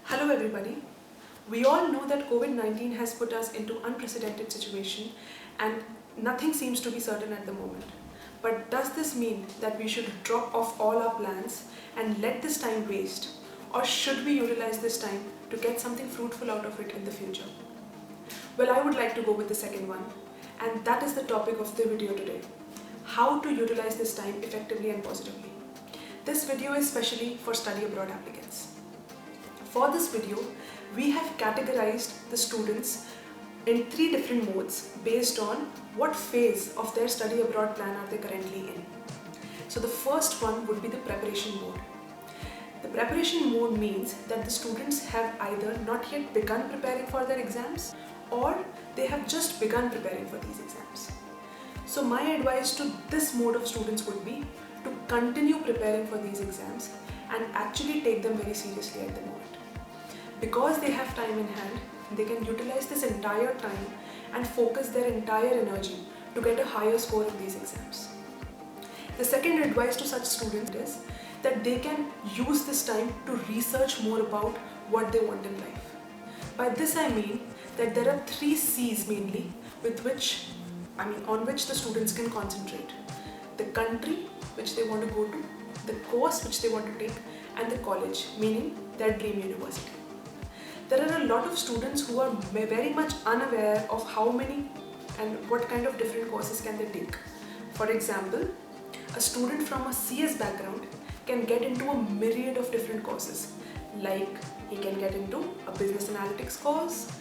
Hello everybody. We all know that COVID-19 has put us into unprecedented situation and nothing seems to be certain at the moment. But does this mean that we should drop off all our plans and let this time waste? Or should we utilize this time to get something fruitful out of it in the future? Well, I would like to go with the second one, and that is the topic of the video today. How to utilize this time effectively and positively. This video is specially for study abroad applicants. For this video, we have categorized the students in 3 different modes based on what phase of their study abroad plan are they currently in. So the first one would be the preparation mode. The preparation mode means that the students have either not yet begun preparing for their exams or they have just begun preparing for these exams. So my advice to this mode of students would be to continue preparing for these exams and actually take them very seriously at the moment. Because they have time in hand, they can utilize this entire time and focus their entire energy to get a higher score in these exams. The second advice to such students is that they can use this time to research more about what they want in life. By this I mean that there are 3 C's mainly on which the students can concentrate. The country which they want to go to, the course which they want to take, and the college, meaning their dream university. There are a lot of students who are very much unaware of how many and what kind of different courses can they take. For example, a student from a CS background can get into a myriad of different courses, like he can get into a business analytics course,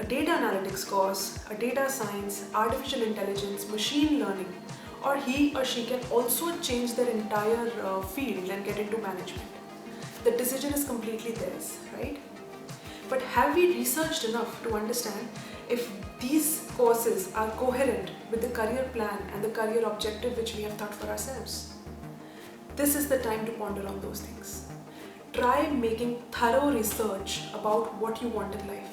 a data analytics course, a data science, artificial intelligence, machine learning, or he or she can also change their entire field and get into management. The decision is completely theirs, right? But have we researched enough to understand if these courses are coherent with the career plan and the career objective which we have thought for ourselves? This is the time to ponder on those things. Try making thorough research about what you want in life.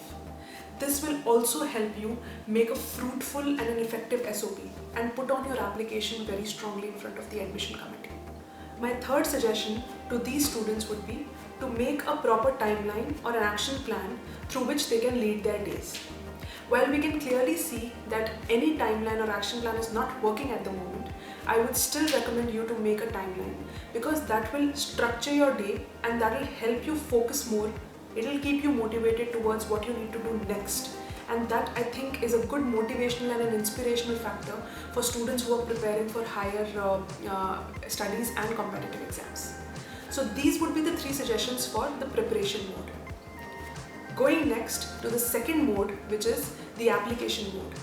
This will also help you make a fruitful and an effective SOP and put on your application very strongly in front of the admission committee. My third suggestion to these students would be to make a proper timeline or an action plan through which they can lead their days. While we can clearly see that any timeline or action plan is not working at the moment, I would still recommend you to make a timeline because that will structure your day and that will help you focus more. It will keep you motivated towards what you need to do next. And that I think is a good motivational and an inspirational factor for students who are preparing for higher studies and competitive exams. So these would be the 3 suggestions for the preparation mode. Going next to the second mode, which is the application mode.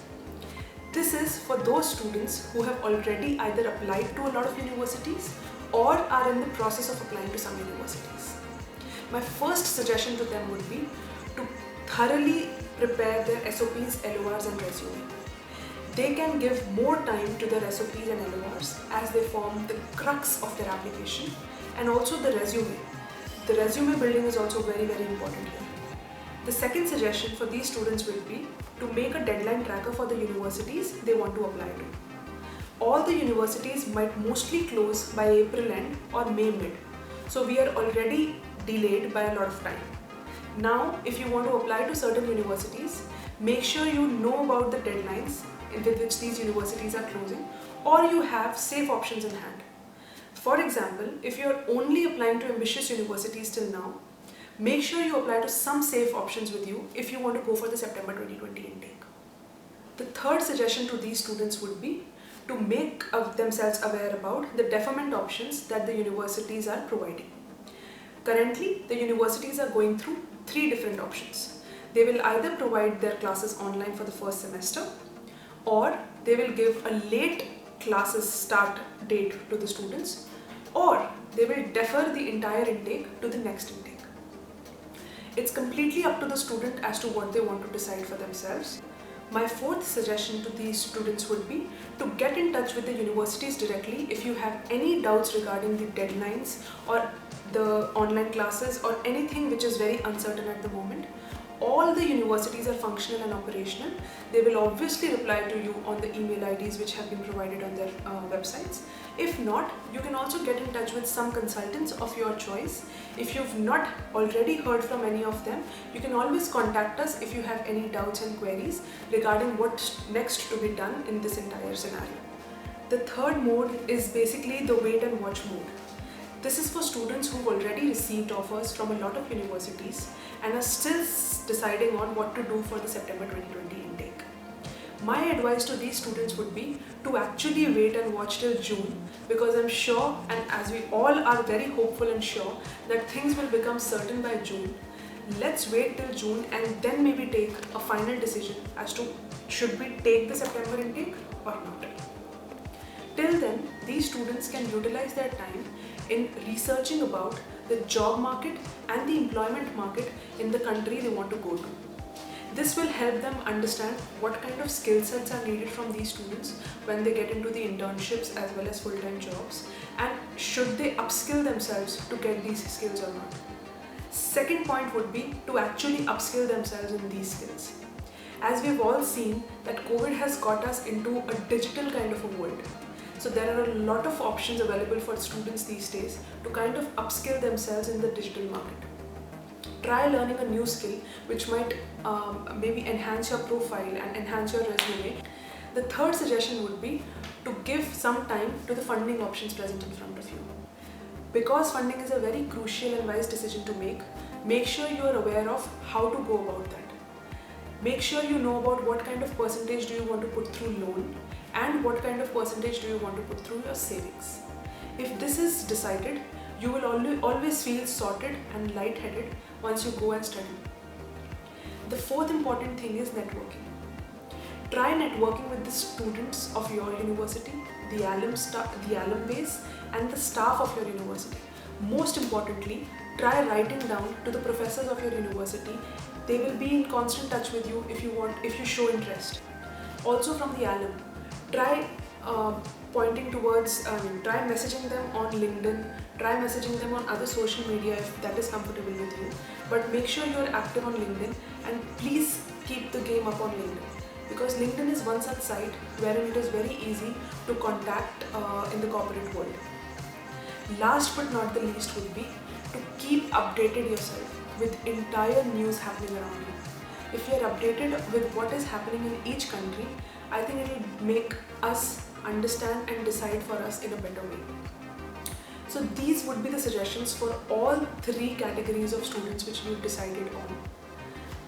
This is for those students who have already either applied to a lot of universities or are in the process of applying to some universities. My first suggestion to them would be to thoroughly prepare their SOPs, LORs and resume. They can give more time to their SOPs and LORs as they form the crux of their application and also the resume. The resume building is also very, very important here. The second suggestion for these students will be to make a deadline tracker for the universities they want to apply to. All the universities might mostly close by April end or May mid. So we are already delayed by a lot of time. Now, if you want to apply to certain universities, make sure you know about the deadlines with which these universities are closing, or you have safe options in hand. For example, if you are only applying to ambitious universities till now, make sure you apply to some safe options with you if you want to go for the September 2020 intake. The third suggestion to these students would be to make themselves aware about the deferment options that the universities are providing. Currently, the universities are going through 3 different options. They will either provide their classes online for the first semester, or they will give a late classes start date to the students, or they will defer the entire intake to the next intake. It's completely up to the student as to what they want to decide for themselves. My fourth suggestion to these students would be to get in touch with the universities directly if you have any doubts regarding the deadlines or the online classes or anything which is very uncertain at the moment. all the universities are functional and operational, they will obviously reply to you on the email IDs which have been provided on their websites. If not, you can also get in touch with some consultants of your choice. If you've not already heard from any of them, you can always contact us if you have any doubts and queries regarding what's next to be done in this entire scenario. The third mode is basically the wait and watch mode. This is for students who've already received offers from a lot of universities and are still deciding on what to do for the September 2020 intake. My advice to these students would be to actually wait and watch till June, because I'm sure, and as we all are very hopeful and sure, that things will become certain by June. Let's wait till June and then maybe take a final decision as to should we take the September intake or not. Till then, these students can utilize their time in researching about the job market and the employment market in the country they want to go to. This will help them understand what kind of skill sets are needed from these students when they get into the internships as well as full-time jobs, and should they upskill themselves to get these skills or not. Second point would be to actually upskill themselves in these skills. As we've all seen that COVID has got us into a digital kind of a world. So there are a lot of options available for students these days to kind of upskill themselves in the digital market. Try learning a new skill which might maybe enhance your profile and enhance your resume. The third suggestion would be to give some time to the funding options present in front of you. Because funding is a very crucial and wise decision to make sure you are aware of how to go about that. Make sure you know about what kind of percentage do you want to put through loan and what kind of percentage do you want to put through your savings. If this is decided, you will always feel sorted and light-headed once you go and study. The fourth important thing is networking. Try networking with the students of your university, the alum base and the staff of your university. Most importantly, try writing down to the professors of your university. They will be in constant touch with you if you show interest. Also from the alum, try try messaging them on LinkedIn, try messaging them on other social media if that is comfortable with you. But make sure you're active on LinkedIn, and please keep the game up on LinkedIn, because LinkedIn is one such site wherein it is very easy to contact in the corporate world. Last but not the least would be to keep updated yourself with entire news happening around you. If you are updated with what is happening in each country, I think it will make us understand and decide for us in a better way. So these would be the suggestions for all three categories of students which we've decided on.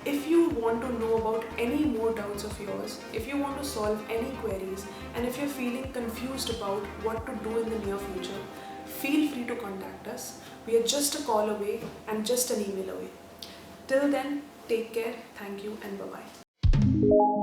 If you want to know about any more doubts of yours, if you want to solve any queries, and if you're feeling confused about what to do in the near future, feel free to contact us. We are just a call away and just an email away. Till then, take care, thank you, and bye-bye.